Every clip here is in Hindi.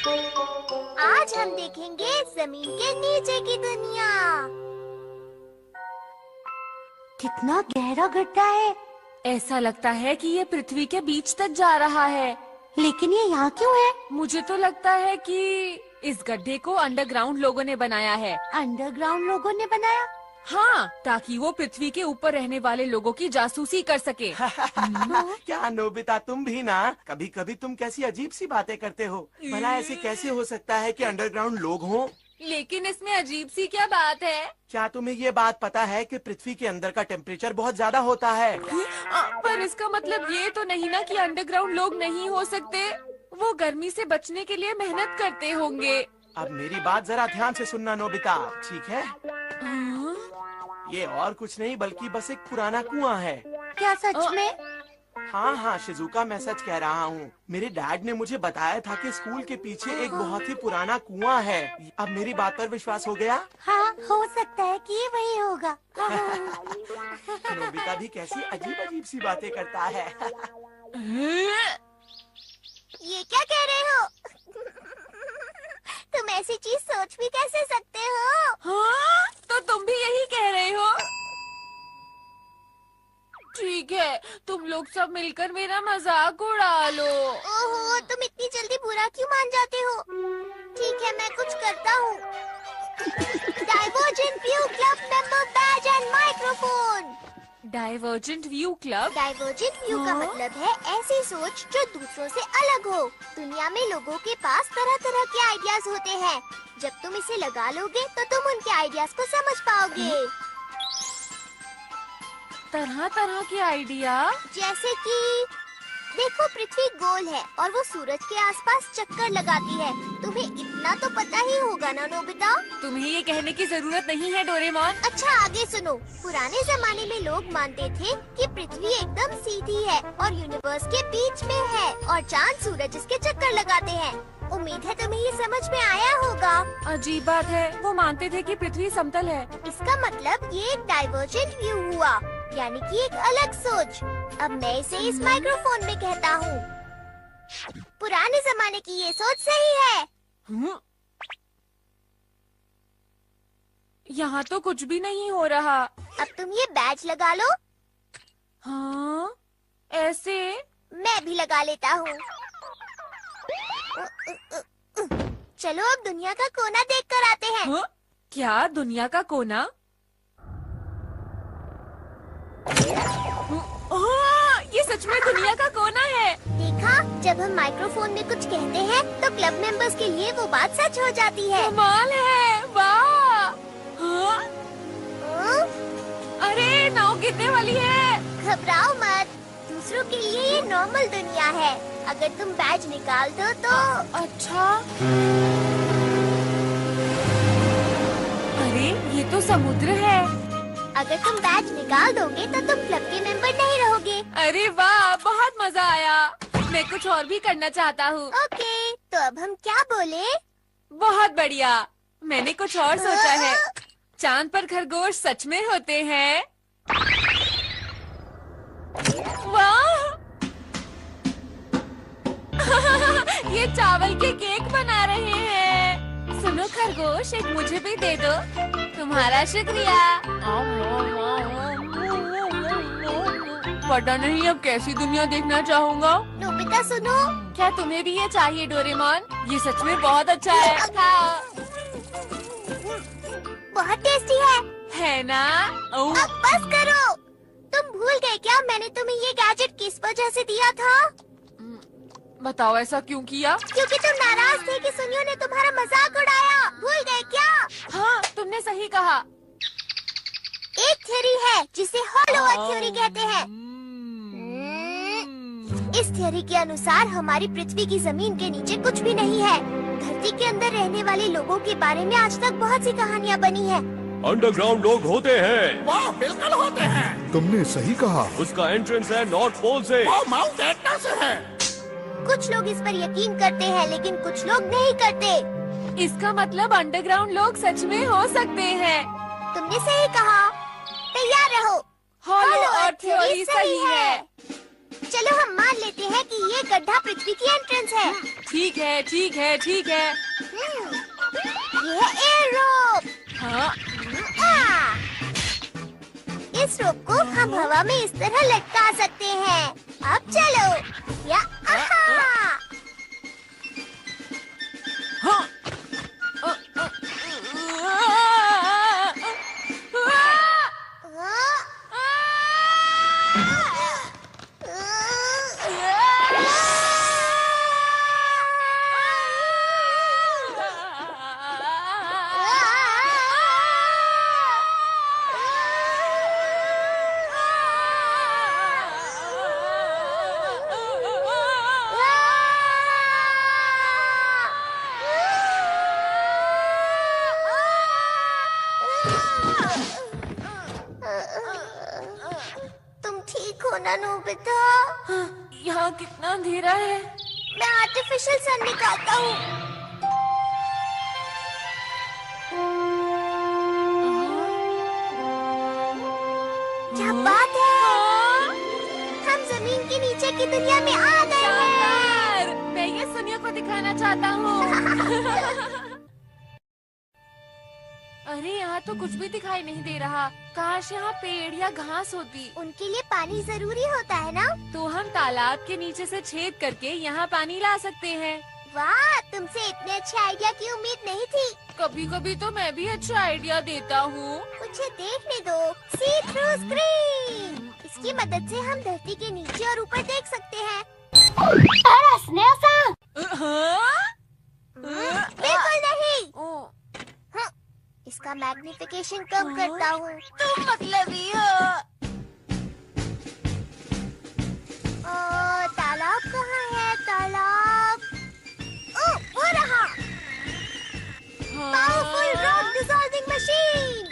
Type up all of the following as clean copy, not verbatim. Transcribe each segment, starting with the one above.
आज हम देखेंगे जमीन के नीचे की दुनिया। कितना गहरा गड्ढा है। ऐसा लगता है कि ये पृथ्वी के बीच तक जा रहा है। लेकिन ये यहाँ क्यों है? मुझे तो लगता है कि इस गड्ढे को अंडरग्राउंड लोगों ने बनाया है। अंडरग्राउंड लोगों ने बनाया? हाँ, ताकि वो पृथ्वी के ऊपर रहने वाले लोगों की जासूसी कर सके। क्या नोबिता, तुम भी ना कभी कभी तुम कैसी अजीब सी बातें करते हो। भला ऐसे कैसे हो सकता है कि अंडरग्राउंड लोग हों? लेकिन इसमें अजीब सी क्या बात है? क्या तुम्हें ये बात पता है कि पृथ्वी के अंदर का टेम्परेचर बहुत ज्यादा होता है? पर इसका मतलब ये तो नहीं ना कि अंडरग्राउंड लोग नहीं हो सकते। वो गर्मी से बचने के लिए मेहनत करते होंगे। अब मेरी बात जरा ध्यान से सुनना नोबिता, ठीक है? ये और कुछ नहीं बल्कि बस एक पुराना कुआं है। क्या सच में? हाँ हाँ शिजुका, मैं सच कह रहा हूँ। मेरे डैड ने मुझे बताया था कि स्कूल के पीछे एक बहुत ही पुराना कुआं है। अब मेरी बात पर विश्वास हो गया? हाँ, हो सकता है कि ये वही होगा। नोबिता भी कैसी अजीब अजीब सी बातें करता है। ये क्या कह रहे हो? तुम ऐसी चीज सोच भी कैसे सकते हो? हाँ, तो तुम भी यही कह रहे हो? ठीक है, तुम लोग सब मिलकर मेरा मजाक उड़ा लो। ओहो, तुम इतनी जल्दी बुरा क्यों मान जाते हो? ठीक है, मैं कुछ करता हूँ। Divergent view club member badge and microphone. Divergent view club? Divergent view का मतलब है ऐसी सोच जो दूसरों से अलग हो। दुनिया में लोगों के पास तरह तरह के आइडियाज होते हैं। जब तुम इसे लगा लोगे तो तुम उनके आइडियाज को समझ पाओगे। तरह तरह के आइडिया? जैसे कि देखो, पृथ्वी गोल है और वो सूरज के आसपास चक्कर लगाती है। तुम्हें इतना तो पता ही होगा ना नोबिता? तुम्हें ये कहने की जरूरत नहीं है डोरेमोन। अच्छा, आगे सुनो। पुराने जमाने में लोग मानते थे कि पृथ्वी एकदम सीधी है और यूनिवर्स के बीच में है और चांद सूरज इसके चक्कर लगाते हैं। उम्मीद है तुम्हें ये समझ में आया होगा। अजीब बात है, वो मानते थे कि पृथ्वी समतल है। इसका मतलब ये एक डाइवर्जेंट व्यू हुआ, यानी कि एक अलग सोच। अब मैं इसे इस माइक्रोफोन में कहता हूँ। पुराने जमाने की ये सोच सही है। यहाँ तो कुछ भी नहीं हो रहा। अब तुम ये बैज लगा लो। हाँ, ऐसे? मैं भी लगा लेता हूँ। चलो अब दुनिया का कोना देख कर आते हैं। हाँ? क्या दुनिया का कोना? ये सच में दुनिया का कोना है। देखा, जब हम माइक्रोफोन में कुछ कहते हैं तो क्लब मेंबर्स के लिए वो बात सच हो जाती है। कमाल है, वाह। हाँ? अरे नाव गिरने वाली है। घबराओ मत, दूसरों के लिए ये नॉर्मल दुनिया है। अगर तुम बैज निकाल दो तो। अच्छा, अरे ये तो समुद्र है। अगर तुम बैज निकाल दोगे तो तुम क्लब के मेंबर नहीं रहोगे। अरे वाह, बहुत मजा आया। मैं कुछ और भी करना चाहता हूँ। ओके, तो अब हम क्या बोले? बहुत बढ़िया, मैंने कुछ और सोचा है। चांद पर खरगोश सच में होते हैं। वाह ये चावल के केक बना रहे हैं। सुनो खरगोश, एक मुझे भी दे दो। तुम्हारा शुक्रिया। पता नहीं अब कैसी दुनिया देखना चाहूँगा। नोबिता सुनो। क्या तुम्हें भी ये चाहिए डोरेमोन? ये सच में बहुत अच्छा है। खाओ। बहुत टेस्टी है ना? अब बस करो। तुम भूल गए क्या मैंने तुम्हें ये गैजेट किस वजह से दिया था? बताओ, ऐसा क्यों किया? क्योंकि तुम नाराज थे कि सुनियो ने तुम्हारा मजाक उड़ाया। भूल गए क्या? हाँ, तुमने सही कहा। एक थ्योरी है जिसे हॉलो अर्थ थ्योरी कहते हैं। इस थ्योरी के अनुसार हमारी पृथ्वी की जमीन के नीचे कुछ भी नहीं है। धरती के अंदर रहने वाले लोगों के बारे में आज तक बहुत सी कहानियाँ बनी है। अंडरग्राउंड लोग होते हैं। वाह, बिल्कुल होते हैं। तुमने सही कहा। उसका एंट्रेंस है नॉर्थ पोल से। वो माउंट एटना से है। कुछ लोग इस पर यकीन करते हैं लेकिन कुछ लोग नहीं करते। इसका मतलब अंडरग्राउंड लोग सच में हो सकते हैं। तुमने सही कहा। तैयार रहो, हॉलो अर्थ थ्योरी सही है। चलो हम मान लेते हैं कि ये गड्ढा पृथ्वी की एंट्रेंस है। ठीक है, ठीक है, ठीक है। ये है एयर रोप। हाँ, इस रोप को हम हवा में इस तरह लटका सकते हैं। अब चलो या आहा। हाँ। तुम ठीक हो ना नोबिता? यहाँ कितना अंधेरा है। मैं आर्टिफिशियल सन निकालता हूँ। क्या बात है, हम जमीन के नीचे की दुनिया में आ गए हैं। शानदार! मैं ये सुनियो को दिखाना चाहता हूँ। अरे यहाँ तो कुछ भी दिखाई नहीं दे रहा। काश यहाँ पेड़ या घास होती। उनके लिए पानी जरूरी होता है ना? तो हम तालाब के नीचे से छेद करके यहाँ पानी ला सकते हैं। वाह, तुमसे इतने अच्छे आइडिया की उम्मीद नहीं थी। कभी कभी तो मैं भी अच्छा आइडिया देता हूँ। मुझे देखने दो। सी थ्रू स्क्रीन। इसकी मदद से हम धरती के नीचे और ऊपर देख सकते हैं। बिल्कुल नहीं। इसका मैग्निफिकेशन कम करता हूँ। तुम मतलबी हो। तालाब कहाँ है? तालाब वो रहा। Powerful rock dissolving machine.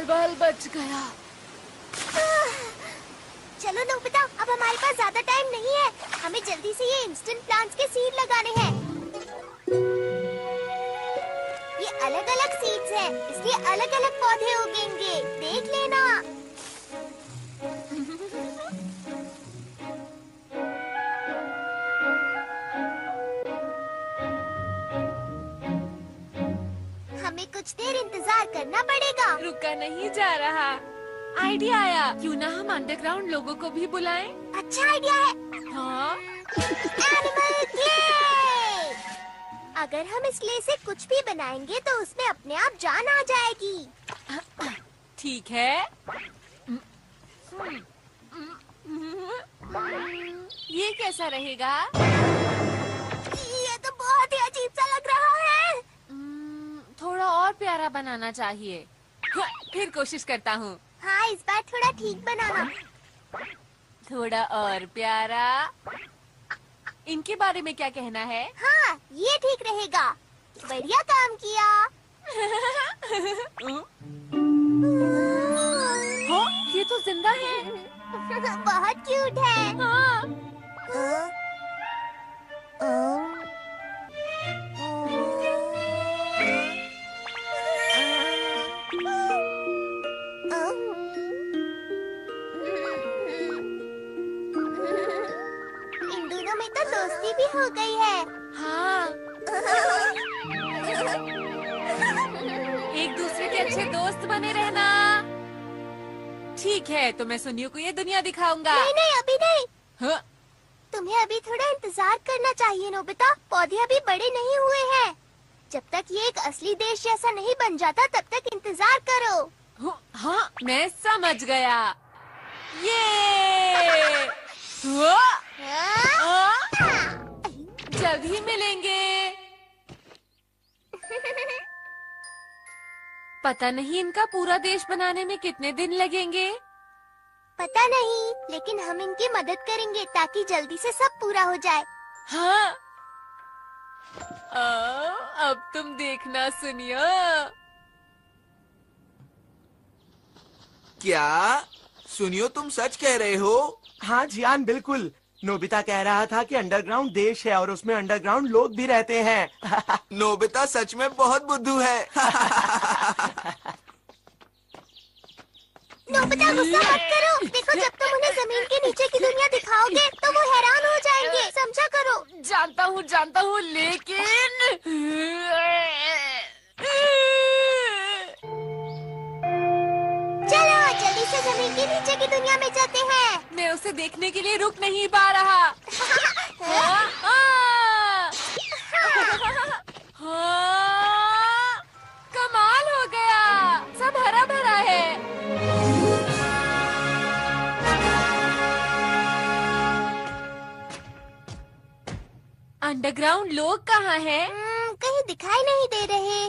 बाल बच गया। चलो नोबिता, अब हमारे पास ज्यादा टाइम नहीं है। हमें जल्दी से ये इंस्टेंट प्लांट्स के सीड लगाने हैं। ये अलग-अलग सीड्स हैं, इसलिए अलग-अलग पौधे उगेंगे। देख लेना। हमें कुछ देर इंतजार करना पड़ेगा। रुका नहीं जा रहा। आइडिया आया, क्यों ना हम अंडरग्राउंड लोगों को भी बुलाएं? अच्छा आइडिया है। हाँ? Animal clay. अगर हम इस क्ले से कुछ भी बनाएंगे तो उसमें अपने आप जान आ जाएगी। ठीक है। ये कैसा रहेगा? ये तो बहुत ही अजीब सा लग रहा है। थोड़ा और प्यारा बनाना चाहिए। फिर कोशिश करता हूँ। हाँ, इस बार थोड़ा ठीक बनाना। थोड़ा और प्यारा। इनके बारे में क्या कहना है? हाँ, ये ठीक रहेगा। बढ़िया काम किया। हाँ, ये तो जिंदा है। बहुत क्यूट है। हाँ। इन दोनों में तो दोस्ती भी हो गई है। हाँ। एक दूसरे के अच्छे दोस्त बने रहना। ठीक है, तो मैं सुनियो को ये दुनिया दिखाऊंगा। नहीं नहीं, अभी नहीं। हाँ? तुम्हें अभी थोड़ा इंतजार करना चाहिए नोबिता। पौधे अभी बड़े नहीं हुए हैं। जब तक ये एक असली देश जैसा नहीं बन जाता तब तक इंतजार करो। हाँ, मैं समझ गया। ये जल्द ही मिलेंगे। पता नहीं इनका पूरा देश बनाने में कितने दिन लगेंगे। पता नहीं, लेकिन हम इनकी मदद करेंगे ताकि जल्दी से सब पूरा हो जाए। हाँ। अब तुम देखना सुनियो। क्या सुनियो, तुम सच कह रहे हो? हाँ जियान, बिल्कुल। नोबिता कह रहा था कि अंडरग्राउंड देश है और उसमें अंडरग्राउंड लोग भी रहते हैं। नोबिता सच में बहुत बुद्धू है। नोबिता गुस्सा मत करो। देखो, जब तुम उन्हें जमीन के नीचे की दुनिया दिखाओगे तो वो हैरान हो जाएंगे। समझा करो। जानता हूँ, लेकिन चलो जल्दी से जमीन के नीचे की दुनिया में जाते हैं। मैं उसे देखने के लिए रुक नहीं पा रहा। कमाल हो गया, सब हरा भरा है। अंडरग्राउंड लोग कहाँ हैं? कहीं दिखाई नहीं दे रहे।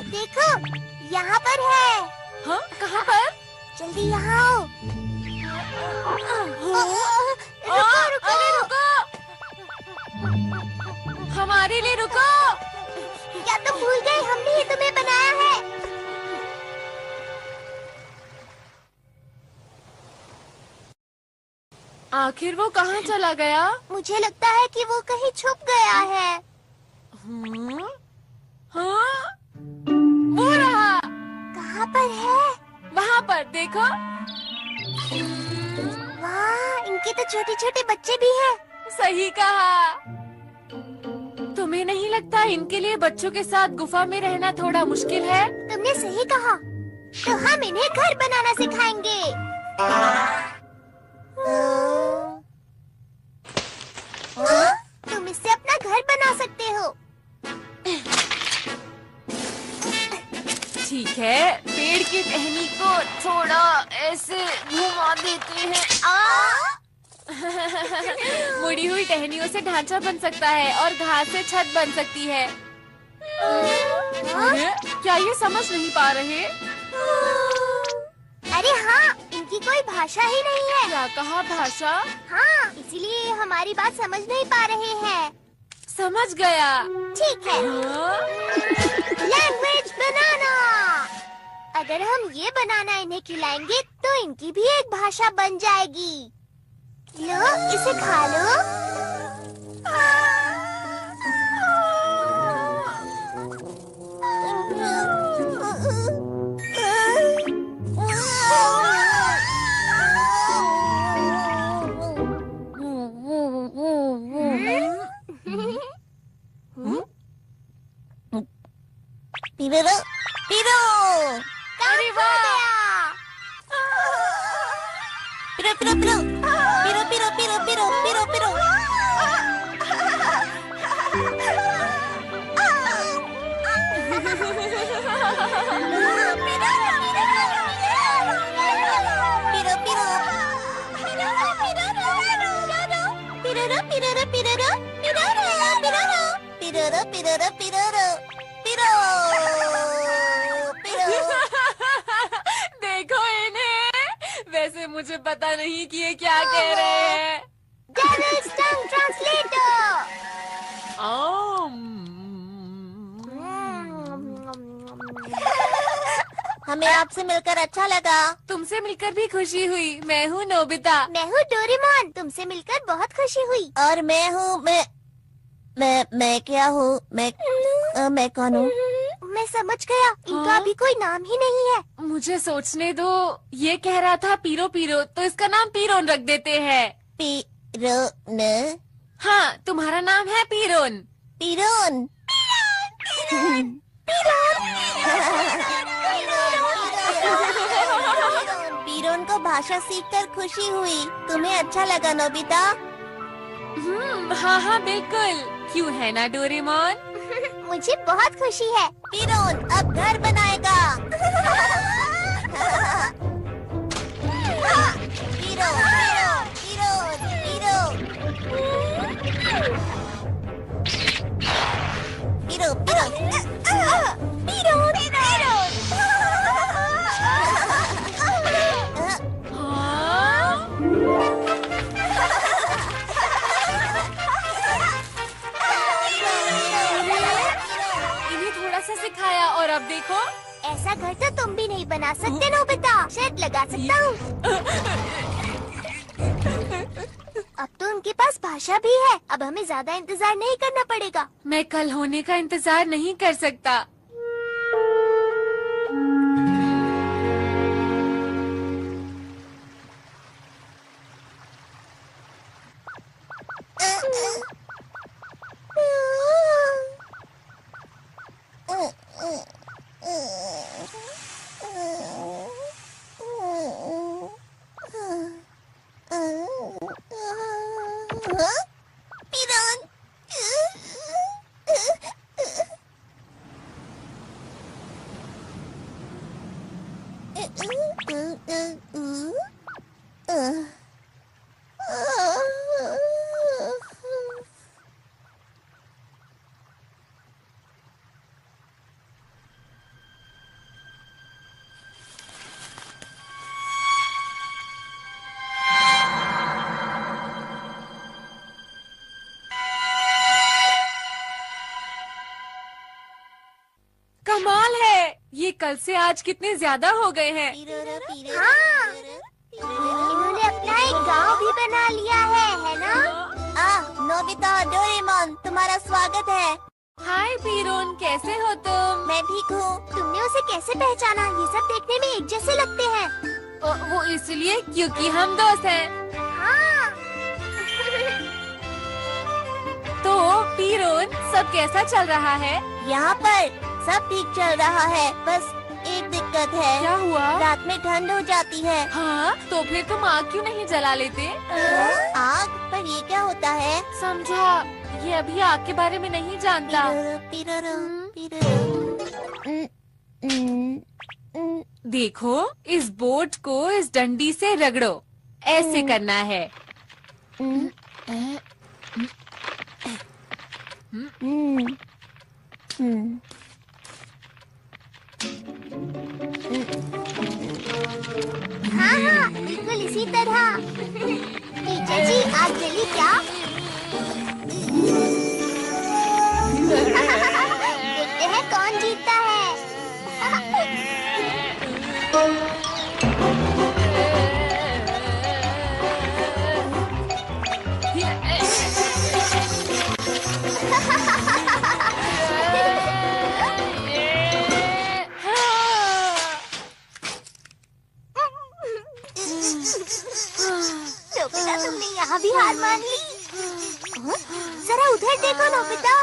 देखो, यहाँ पर है। हाँ, कहाँ पर? जल्दी यहाँ आओ। रुको। अरे रुको, हमारे लिए रुको। क्या तुम भूल गए हमने ही तुम्हें बनाया है? आखिर वो कहाँ चला गया? मुझे लगता है कि वो कहीं छुप गया है। हाँ? वो रहा। कहाँ पर है? वहाँ पर देखो। वाह, इनके तो छोटे छोटे बच्चे भी हैं। सही कहा। तुम्हें नहीं लगता इनके लिए बच्चों के साथ गुफा में रहना थोड़ा मुश्किल है? तुमने सही कहा। तो हम इन्हें घर बनाना सिखाएंगे। तुम इससे अपना घर बना सकते हो। ठीक है, पेड़ की टहनी को थोड़ा ऐसे घुमा देते हैं। मुड़ी हुई टहनियों से ढांचा बन सकता है और घास से छत बन सकती है। क्या ये समझ नहीं पा रहे? अरे हाँ, इनकी कोई भाषा ही नहीं है। क्या कहा भाषा? हाँ, इसीलिए हमारी बात समझ नहीं पा रहे हैं। समझ गया। ठीक है। लैंग्वेज बनाना। अगर हम ये बनाना इन्हें खिलाएंगे तो इनकी भी एक भाषा बन जाएगी। लो, इसे खा लो। पिरो अरे वाह! पिरो पिरो पिरो पिरो पिरो पिरो पिरो पिरो पिरो देखो इन्हें। वैसे मुझे पता नहीं कि ये क्या कह रहे हैं। Devil's Tongue Translator। हमें आपसे मिलकर अच्छा लगा। तुमसे मिलकर भी खुशी हुई। मैं हूँ नोबिता। मैं हूँ डोरेमोन। तुमसे मिलकर बहुत खुशी हुई। और मैं हूँ मैं क्या हूँ? मैं कौन हूँ? मैं समझ गया। इनका हाँ? अभी कोई नाम ही नहीं है। मुझे सोचने दो। ये कह रहा था पीरो पीरो, तो इसका नाम पीरोन रख देते हैं। पिरोन। हाँ, तुम्हारा नाम है पीरोन। पिरोन। पिरोन को भाषा सीखकर खुशी हुई। तुम्हें अच्छा लगा नोबिता? हाँ हाँ बिल्कुल। क्यों है ना डोरेमोन? मुझे बहुत खुशी है। पिरोन अब घर बनाएगा। पिरो पिरो पिरो पिरो पिरो पिरो हाँ? ऐसा घर तो तुम भी नहीं बना सकते नोबिता। शायद लगा सकता हूँ। अब तो उनके पास भाषा भी है। अब हमें ज्यादा इंतजार नहीं करना पड़ेगा। मैं कल होने का इंतजार नहीं कर सकता। कमाल है, ये कल से आज कितने ज्यादा हो गए हैं। हाँ, इन्होंने अपना एक गांव भी बना लिया है ना? नोबिता और डोरेमोन, तुम्हारा स्वागत है। हाय पीरोन, कैसे हो तुम? मैं ठीक हूँ। तुमने उसे कैसे पहचाना? ये सब देखने में एक जैसे लगते हैं। वो इसलिए क्योंकि हम दोस्त हैं। हाँ। तो पीरोन, सब कैसा चल रहा है? यहाँ पर सब ठीक चल रहा है, बस एक दिक्कत है। क्या हुआ? रात में ठंड हो जाती है। हाँ, तो फिर तुम आग क्यों नहीं जला लेते? आग? पर ये क्या होता है? समझा, ये अभी आग के बारे में नहीं जानता। देखो, इस बोर्ड को इस डंडी से रगड़ो, ऐसे करना है। हाँ हाँ, बिल्कुल इसी तरह। टीचर जी, आग जली क्या? देखते हैं कौन जीतता है। नोबिता, तुमने यहाँ भी हार मान ली। जरा उधर देखो नोबिता।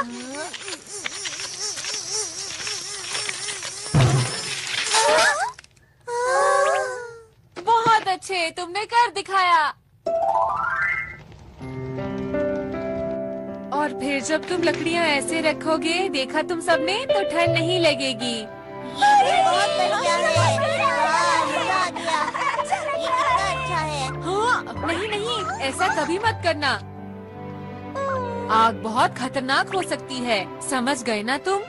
बहुत अच्छे, तुमने कर दिखाया। और फिर जब तुम लकड़ियाँ ऐसे रखोगे, देखा तुम सबने, तो ठंड नहीं लगेगी। ये बहुत बढ़िया है। मजा आ गया। ये कितना अच्छा है। हाँ, नहीं नहीं, ऐसा कभी मत करना। आग बहुत खतरनाक हो सकती है, समझ गए ना तुम?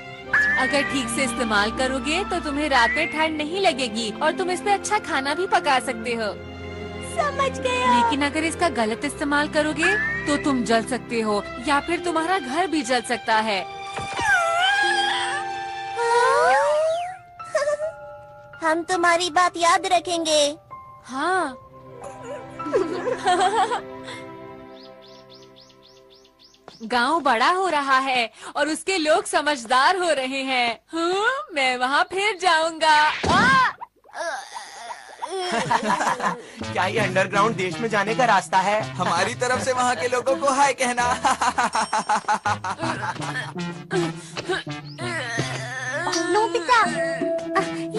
अगर ठीक से इस्तेमाल करोगे तो तुम्हें रात में ठंड नहीं लगेगी और तुम इस पे अच्छा खाना भी पका सकते हो। समझ गया। लेकिन अगर इसका गलत इस्तेमाल करोगे तो तुम जल सकते हो या फिर तुम्हारा घर भी जल सकता है। हम तुम्हारी बात याद रखेंगे। हाँ। गांव बड़ा हो रहा है और उसके लोग समझदार हो रहे हैं। हाँ, मैं वहाँ फिर जाऊंगा। क्या ये अंडरग्राउंड देश में जाने का रास्ता है? हमारी तरफ से वहाँ के लोगों को हाय कहना। नोबिता,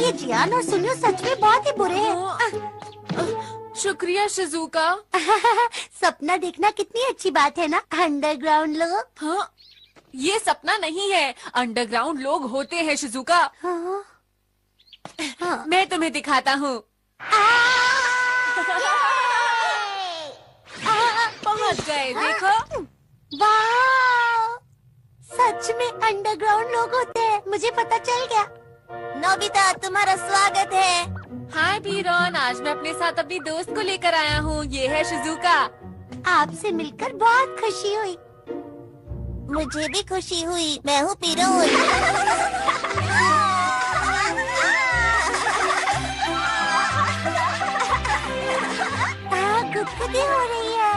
ये जियान और सुनियो सच में बहुत ही बुरे हैं। शुक्रिया शिजुका। सपना देखना कितनी अच्छी बात है ना, अंडरग्राउंड लोग। हाँ, ये सपना नहीं है, अंडरग्राउंड लोग होते हैं शिजुका। हाँ। हाँ। मैं तुम्हें दिखाता हूँ। पहुँच गए, देखो। वाह, सच में अंडरग्राउंड लोग होते हैं, मुझे पता चल गया। नोबिता, तुम्हारा स्वागत है। हाय पीरोन, आज मैं अपने साथ अपनी दोस्त को लेकर आया हूँ। ये है शिजुका। आपसे मिलकर बहुत खुशी हुई। मुझे भी खुशी हुई। मैं हूँ पीरोन। हरकतें हो रही है।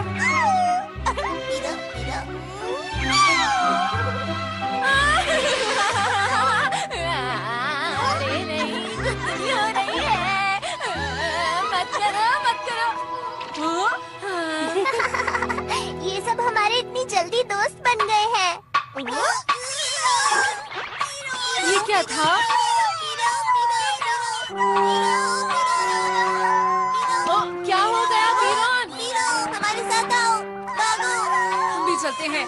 पीरो, पीरो। अरे नहीं, गुदगुदी हो रही है। मत करो, मत करो। ये सब हमारे इतनी जल्दी दोस्त बन गए हैं। ये क्या था? ओ, क्या हो गया वीरन? हमारे साथ आओ, भागो। हम भी चलते हैं।